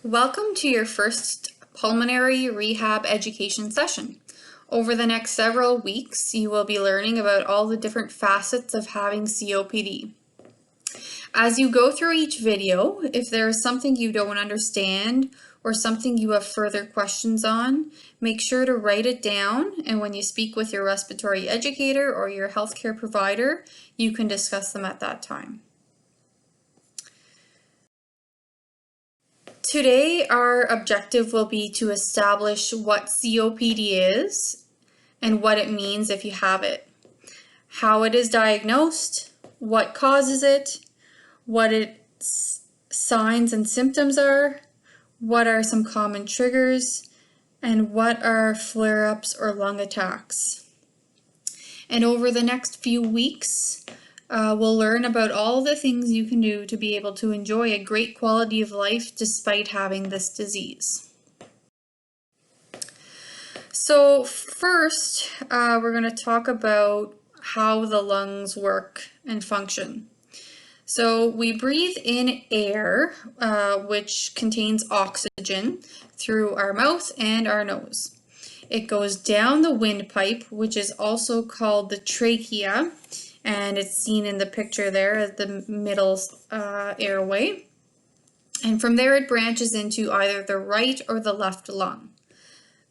Welcome to your first pulmonary rehab education session. Over the next several weeks, you will be learning about all the different facets of having COPD. As you go through each video, if there is something you don't understand or something you have further questions on, make sure to write it down, and when you speak with your respiratory educator or your healthcare provider, you can discuss them at that time. Today, our objective will be to establish what COPD is and what it means if you have it, how it is diagnosed, what causes it, what its signs and symptoms are, what are some common triggers, and what are flare-ups or lung attacks. And over the next few weeks, we'll learn about all the things you can do to be able to enjoy a great quality of life despite having this disease. So first, we're going to talk about how the lungs work and function. So we breathe in air, which contains oxygen, through our mouth and our nose. It goes down the windpipe, which is also called the trachea, and it's seen in the picture there as the middle airway. And from there it branches into either the right or the left lung.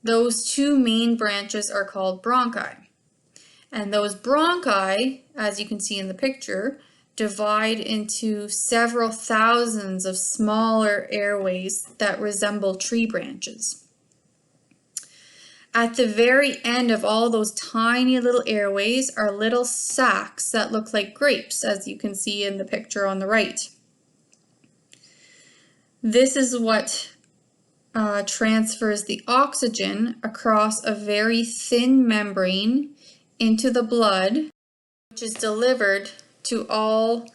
Those two main branches are called bronchi. And those bronchi, as you can see in the picture, divide into several thousands of smaller airways that resemble tree branches. At the very end of all those tiny little airways are little sacs that look like grapes, as you can see in the picture on the right. This is what transfers the oxygen across a very thin membrane into the blood, which is delivered to all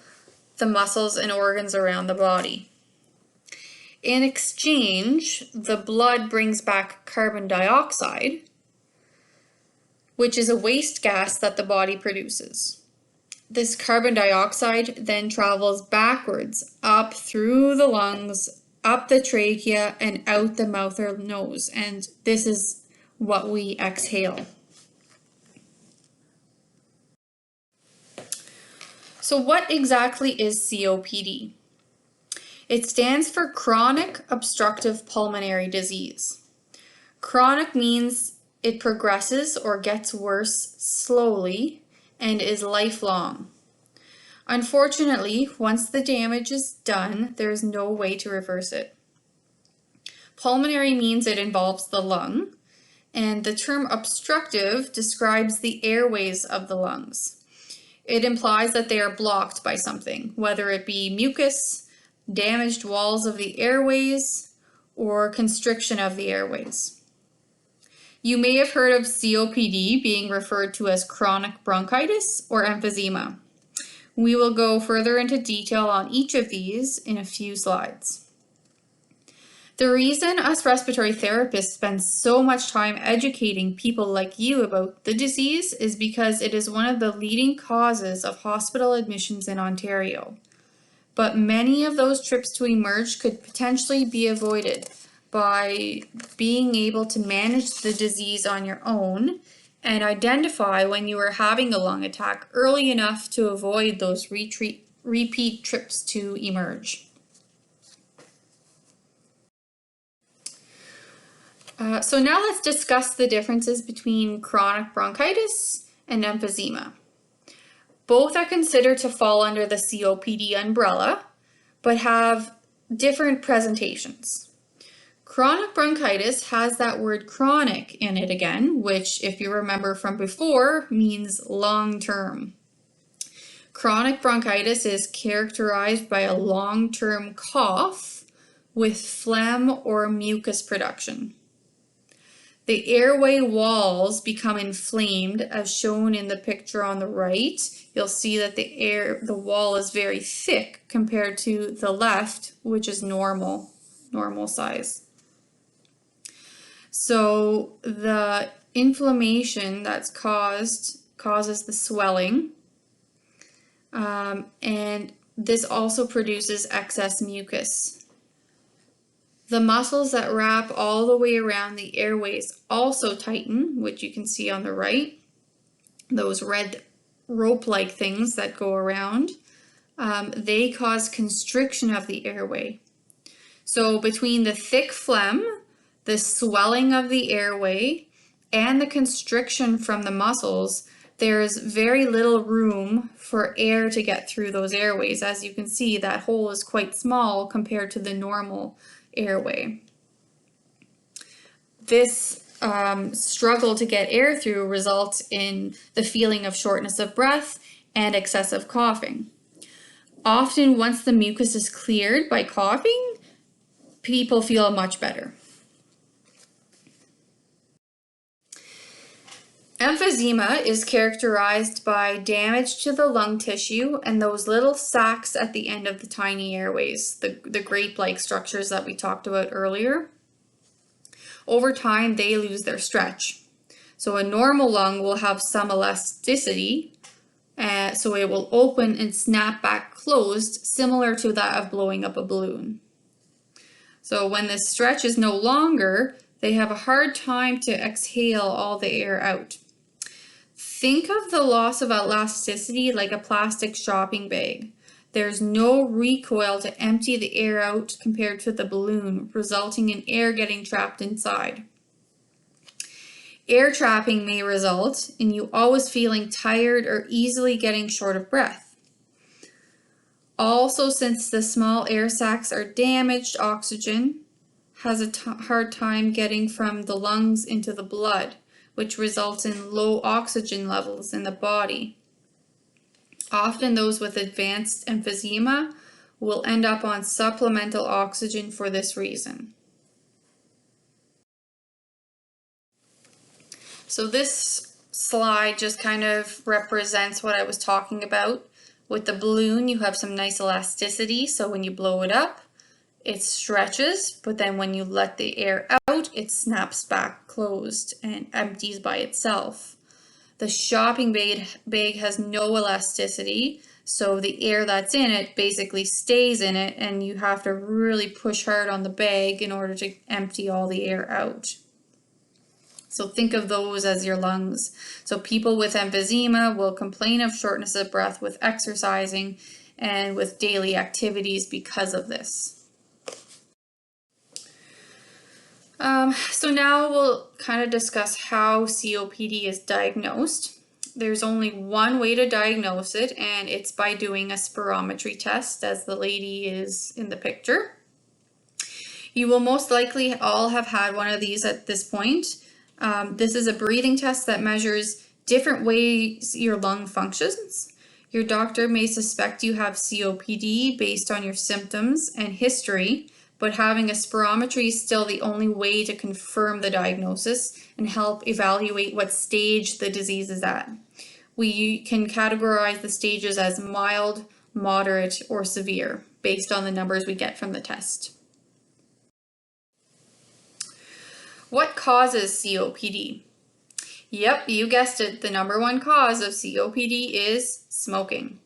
the muscles and organs around the body. In exchange, the blood brings back carbon dioxide, which is a waste gas that the body produces. This carbon dioxide then travels backwards up through the lungs, up the trachea, and out the mouth or nose, and this is what we exhale. So what exactly is COPD? It stands for chronic obstructive pulmonary disease. Chronic means it progresses or gets worse slowly and is lifelong. Unfortunately, once the damage is done, there is no way to reverse it. Pulmonary means it involves the lung, and the term obstructive describes the airways of the lungs. It implies that they are blocked by something, whether it be mucus, damaged walls of the airways, or constriction of the airways. You may have heard of COPD being referred to as chronic bronchitis or emphysema. We will go further into detail on each of these in a few slides. The reason us respiratory therapists spend so much time educating people like you about the disease is because it is one of the leading causes of hospital admissions in Ontario. But many of those trips to emerge could potentially be avoided by being able to manage the disease on your own and identify when you are having a lung attack early enough to avoid those repeat trips to emerge. So now let's discuss the differences between chronic bronchitis and emphysema. Both are considered to fall under the COPD umbrella, but have different presentations. Chronic bronchitis has that word chronic in it again, which, if you remember from before, means long-term. Chronic bronchitis is characterized by a long-term cough with phlegm or mucus production. The airway walls become inflamed, as shown in the picture on the right. You'll see that the wall is very thick compared to the left, which is normal size. So the inflammation that's causes the swelling, and this also produces excess mucus. The muscles that wrap all the way around the airways also tighten, which you can see on the right. Those red rope-like things that go around, they cause constriction of the airway. So between the thick phlegm, the swelling of the airway, and the constriction from the muscles, there's very little room for air to get through those airways. As you can see, that hole is quite small compared to the normal airway. This struggle to get air through results in the feeling of shortness of breath and excessive coughing. Often, once the mucus is cleared by coughing, people feel much better. Emphysema is characterized by damage to the lung tissue and those little sacs at the end of the tiny airways, the grape-like structures that we talked about earlier. Over time, they lose their stretch. So a normal lung will have some elasticity, so it will open and snap back closed, similar to that of blowing up a balloon. So when the stretch is no longer, they have a hard time to exhale all the air out. Think of the loss of elasticity like a plastic shopping bag. There's no recoil to empty the air out compared to the balloon, resulting in air getting trapped inside. Air trapping may result in you always feeling tired or easily getting short of breath. Also, since the small air sacs are damaged, oxygen has a hard time getting from the lungs into the blood, which results in low oxygen levels in the body. Often those with advanced emphysema will end up on supplemental oxygen for this reason. So this slide just kind of represents what I was talking about. With the balloon, you have some nice elasticity, so when you blow it up, it stretches, but then when you let the air out, it snaps back closed and empties by itself. The shopping bag has no elasticity, so the air that's in it basically stays in it, and you have to really push hard on the bag in order to empty all the air out. So think of those as your lungs. So people with emphysema will complain of shortness of breath with exercising and with daily activities because of this. So now we'll kind of discuss how COPD is diagnosed. There's only one way to diagnose it, and it's by doing a spirometry test, as the lady is in the picture. You will most likely all have had one of these at this point. This is a breathing test that measures different ways your lung functions. Your doctor may suspect you have COPD based on your symptoms and history, but having a spirometry is still the only way to confirm the diagnosis and help evaluate what stage the disease is at. We can categorize the stages as mild, moderate, or severe based on the numbers we get from the test. What causes COPD? Yep, you guessed it. The number one cause of COPD is smoking.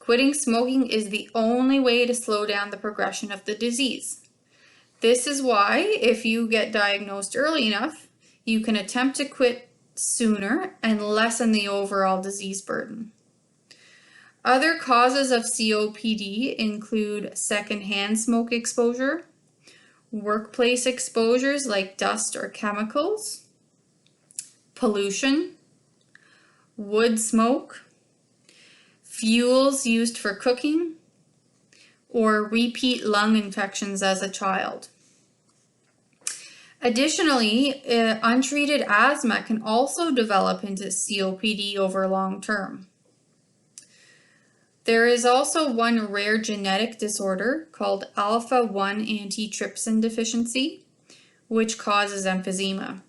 Quitting smoking is the only way to slow down the progression of the disease. This is why, if you get diagnosed early enough, you can attempt to quit sooner and lessen the overall disease burden. Other causes of COPD include secondhand smoke exposure, workplace exposures like dust or chemicals, pollution, wood smoke, fuels used for cooking, or repeat lung infections as a child. Additionally, untreated asthma can also develop into COPD over long term. There is also one rare genetic disorder called alpha-1 antitrypsin deficiency, which causes emphysema.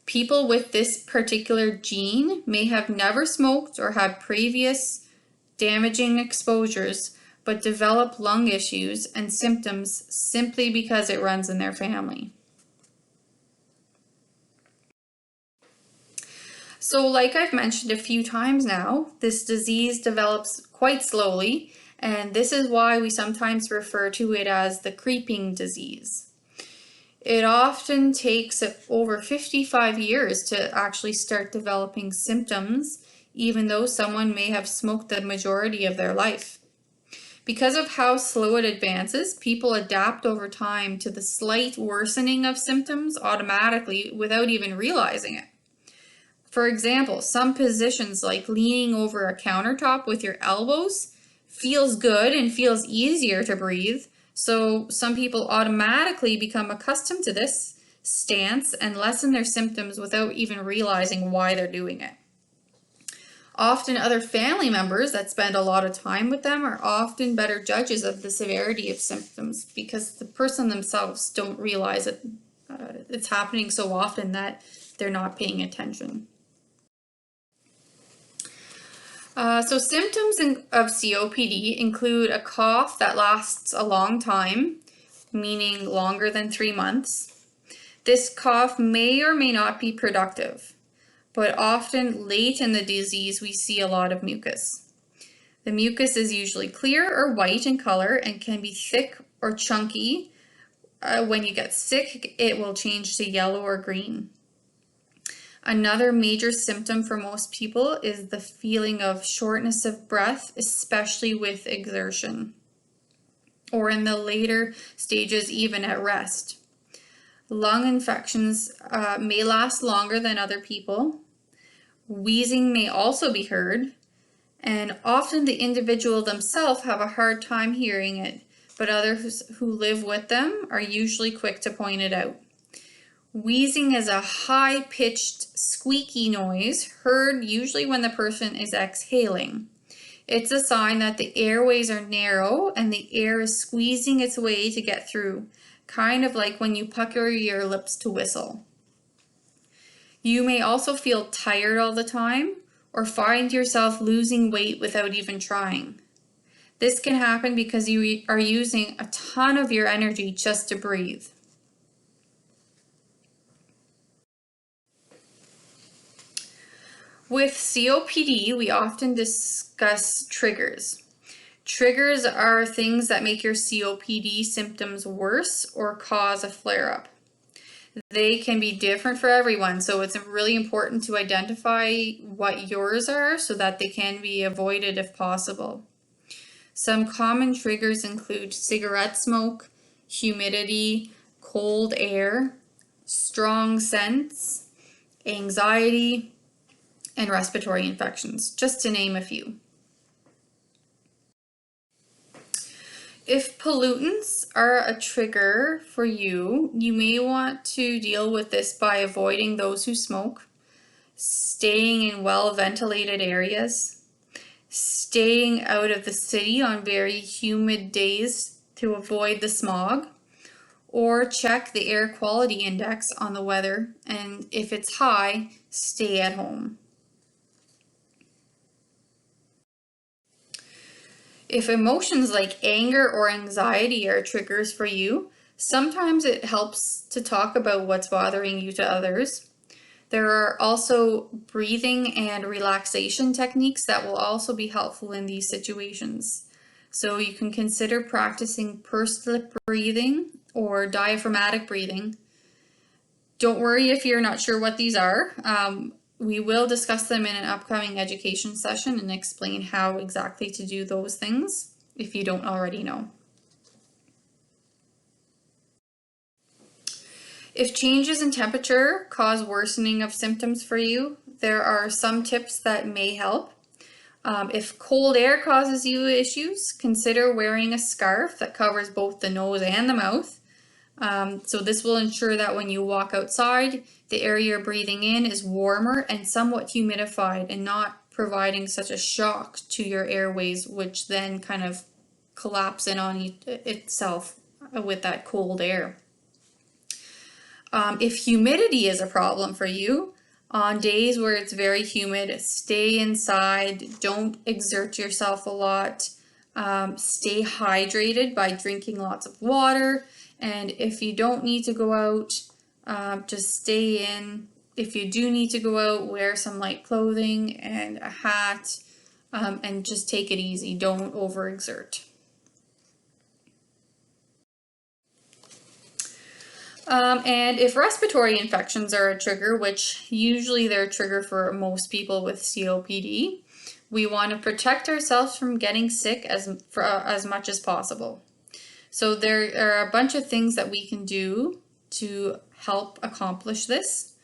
People with this particular gene may have never smoked or had previous damaging exposures, but develop lung issues and symptoms simply because it runs in their family. So like I've mentioned a few times now, this disease develops quite slowly, and this is why we sometimes refer to it as the creeping disease. It often takes over 55 years to actually start developing symptoms, even though someone may have smoked the majority of their life. Because of how slow it advances, people adapt over time to the slight worsening of symptoms automatically without even realizing it. For example, some positions like leaning over a countertop with your elbows feels good and feels easier to breathe, so some people automatically become accustomed to this stance and lessen their symptoms without even realizing why they're doing it. Often other family members that spend a lot of time with them are often better judges of the severity of symptoms because the person themselves don't realize it, it's happening so often that they're not paying attention. So symptoms of COPD include a cough that lasts a long time, meaning longer than 3 months. This cough may or may not be productive, but often late in the disease we see a lot of mucus. The mucus is usually clear or white in color and can be thick or chunky. When you get sick, it will change to yellow or green. Another major symptom for most people is the feeling of shortness of breath, especially with exertion, or in the later stages, even at rest. Lung infections may last longer than other people. Wheezing may also be heard, and often the individual themselves have a hard time hearing it, but others who live with them are usually quick to point it out. Wheezing is a high-pitched, squeaky noise heard usually when the person is exhaling. It's a sign that the airways are narrow and the air is squeezing its way to get through, kind of like when you pucker your lips to whistle. You may also feel tired all the time or find yourself losing weight without even trying. This can happen because you are using a ton of your energy just to breathe. With COPD, we often discuss triggers. Triggers are things that make your COPD symptoms worse or cause a flare-up. They can be different for everyone, so it's really important to identify what yours are so that they can be avoided if possible. Some common triggers include cigarette smoke, humidity, cold air, strong scents, anxiety, and respiratory infections, just to name a few. If pollutants are a trigger for you, you may want to deal with this by avoiding those who smoke, staying in well-ventilated areas, staying out of the city on very humid days to avoid the smog, or check the air quality index on the weather, and if it's high, stay at home. If emotions like anger or anxiety are triggers for you, sometimes it helps to talk about what's bothering you to others. There are also breathing and relaxation techniques that will also be helpful in these situations. So you can consider practicing pursed lip breathing or diaphragmatic breathing. Don't worry if you're not sure what these are. We will discuss them in an upcoming education session and explain how exactly to do those things if you don't already know. If changes in temperature cause worsening of symptoms for you, there are some tips that may help. If cold air causes you issues, consider wearing a scarf that covers both the nose and the mouth. So this will ensure that when you walk outside, the air you're breathing in is warmer and somewhat humidified and not providing such a shock to your airways, which then kind of collapse in on itself with that cold air. If humidity is a problem for you, on days where it's very humid, stay inside, don't exert yourself a lot, stay hydrated by drinking lots of water, and if you don't need to go out, just stay in. If you do need to go out, wear some light clothing and a hat, and just take it easy, don't overexert. And if respiratory infections are a trigger, which usually they're a trigger for most people with COPD, we want to protect ourselves from getting sick as much as possible. So there are a bunch of things that we can do to help accomplish this.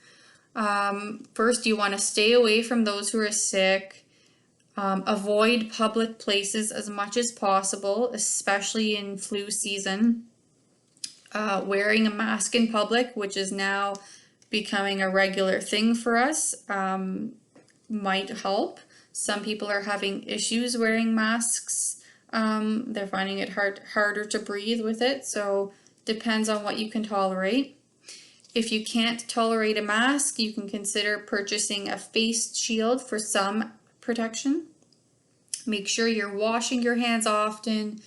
First, you want to stay away from those who are sick. Avoid public places as much as possible, especially in flu season. Wearing a mask in public, which is now becoming a regular thing for us, might help. Some people are having issues wearing masks. They're finding it harder to breathe with it, so depends on what you can tolerate. If you can't tolerate a mask, you can consider purchasing a face shield for some protection. Make sure you're washing your hands often,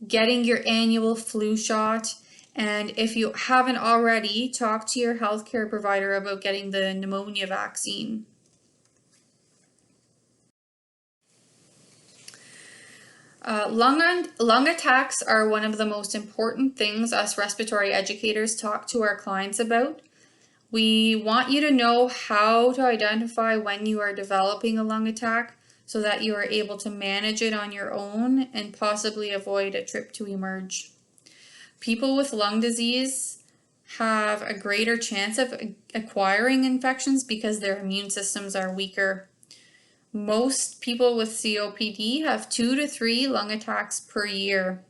getting your annual flu shot, and if you haven't already, talk to your healthcare provider about getting the pneumonia vaccine. Lung attacks are one of the most important things us respiratory educators talk to our clients about. We want you to know how to identify when you are developing a lung attack so that you are able to manage it on your own and possibly avoid a trip to emerge. People with lung disease have a greater chance of acquiring infections because their immune systems are weaker. Most people with COPD have 2 to 3 lung attacks per year.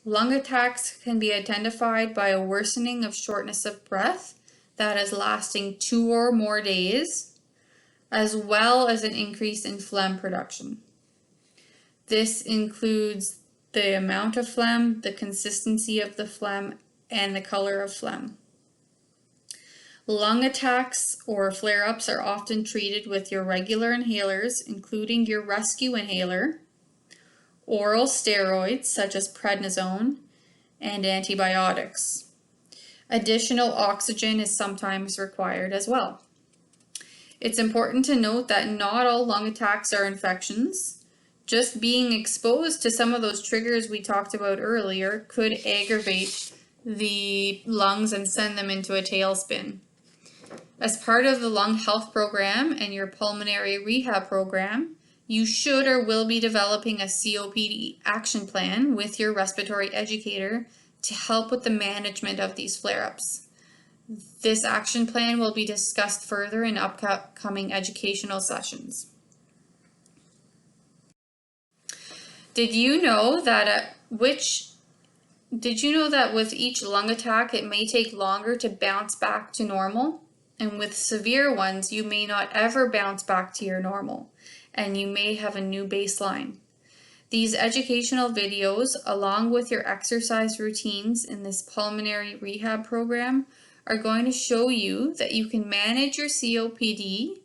Lung attacks can be identified by a worsening of shortness of breath that is lasting 2 or more days, as well as an increase in phlegm production. This includes the amount of phlegm, the consistency of the phlegm, and the color of phlegm. Lung attacks or flare-ups are often treated with your regular inhalers, including your rescue inhaler, oral steroids such as prednisone, and antibiotics. Additional oxygen is sometimes required as well. It's important to note that not all lung attacks are infections. Just being exposed to some of those triggers we talked about earlier could aggravate the lungs and send them into a tailspin. As part of the lung health program and your pulmonary rehab program, you should or will be developing a COPD action plan with your respiratory educator to help with the management of these flare-ups. This action plan will be discussed further in upcoming educational sessions. Did you know that with each lung attack it may take longer to bounce back to normal? And with severe ones, you may not ever bounce back to your normal, and you may have a new baseline. These educational videos, along with your exercise routines in this pulmonary rehab program, are going to show you that you can manage your COPD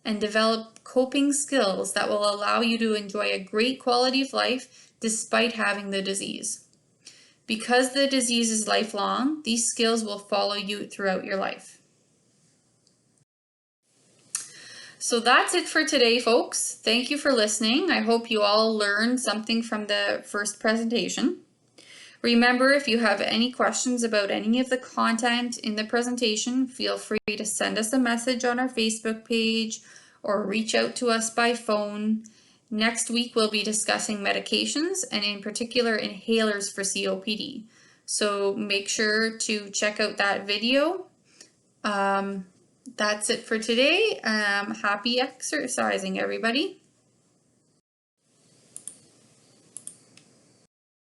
and develop coping skills that will allow you to enjoy a great quality of life despite having the disease. Because the disease is lifelong, these skills will follow you throughout your life. So that's it for today, folks. Thank you for listening. I hope you all learned something from the first presentation. Remember, if you have any questions about any of the content in the presentation, feel free to send us a message on our Facebook page or reach out to us by phone. Next week, we'll be discussing medications and in particular inhalers for COPD. So make sure to check out that video. That's it for today. Happy exercising, everybody.